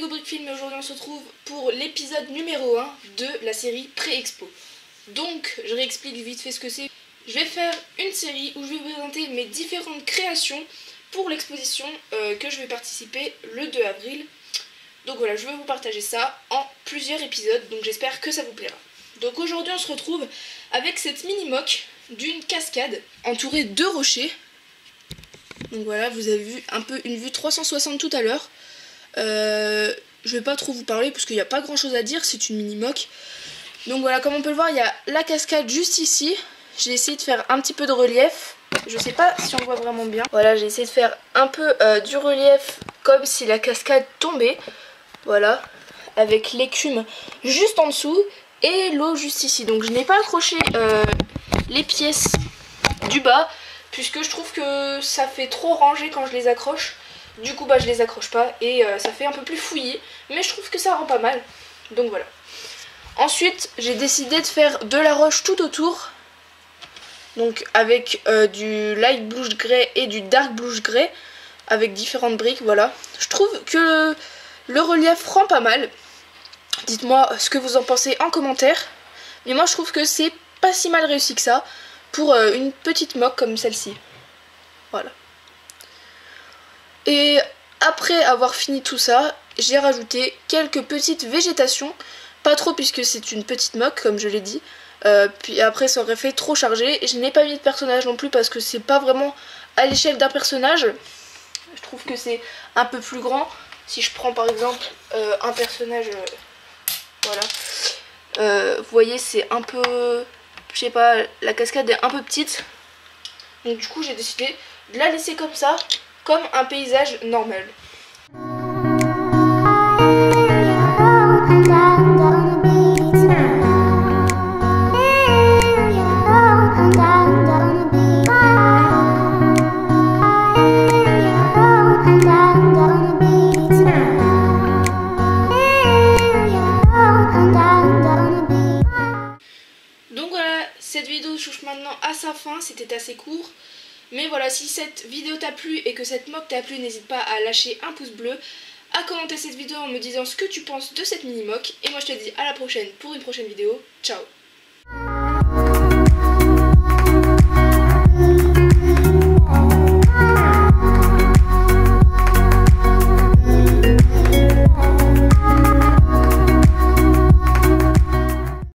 Lego Brick Film et aujourd'hui on se retrouve pour l'épisode numéro 1 de la série Pré-Expo. Donc je réexplique vite fait ce que c'est. Je vais faire une série où je vais vous présenter mes différentes créations pour l'exposition que je vais participer le 2 avril. Donc voilà, je vais vous partager ça en plusieurs épisodes, donc j'espère que ça vous plaira. Donc aujourd'hui on se retrouve avec cette mini-moque d'une cascade entourée de rochers. Donc voilà, vous avez vu un peu une vue 360 tout à l'heure. Je vais pas trop vous parler parce qu'il n'y a pas grand chose à dire, c'est une mini-moque. Donc voilà, comme on peut le voir, il y a la cascade juste ici. J'ai essayé de faire un petit peu de relief. Je sais pas si on voit vraiment bien. Voilà, j'ai essayé de faire un peu du relief comme si la cascade tombait. Voilà, avec l'écume juste en dessous et l'eau juste ici. Donc je n'ai pas accroché les pièces du bas puisque je trouve que ça fait trop rangé quand je les accroche. Du coup bah je les accroche pas et ça fait un peu plus fouillis, mais je trouve que ça rend pas mal. Donc voilà. Ensuite j'ai décidé de faire de la roche tout autour. Donc avec du light bluish grey et du dark bluish grey avec différentes briques, voilà. Je trouve que le relief rend pas mal. Dites-moi ce que vous en pensez en commentaire. Mais moi je trouve que c'est pas si mal réussi que ça pour une petite moque comme celle-ci. Voilà. Et après avoir fini tout ça, j'ai rajouté quelques petites végétations. Pas trop puisque c'est une petite moque comme je l'ai dit. Puis après ça aurait fait trop chargé. Et je n'ai pas mis de personnage non plus parce que c'est pas vraiment à l'échelle d'un personnage. Je trouve que c'est un peu plus grand. Si je prends par exemple un personnage, voilà, vous voyez c'est un peu, je sais pas, la cascade est un peu petite. Donc du coup j'ai décidé de la laisser comme ça, comme un paysage normal. Donc voilà, cette vidéo touche maintenant à sa fin, c'était assez court. Mais voilà, si cette vidéo t'a plu et que cette moque t'a plu, n'hésite pas à lâcher un pouce bleu, à commenter cette vidéo en me disant ce que tu penses de cette mini moque. Et moi je te dis à la prochaine pour une prochaine vidéo. Ciao!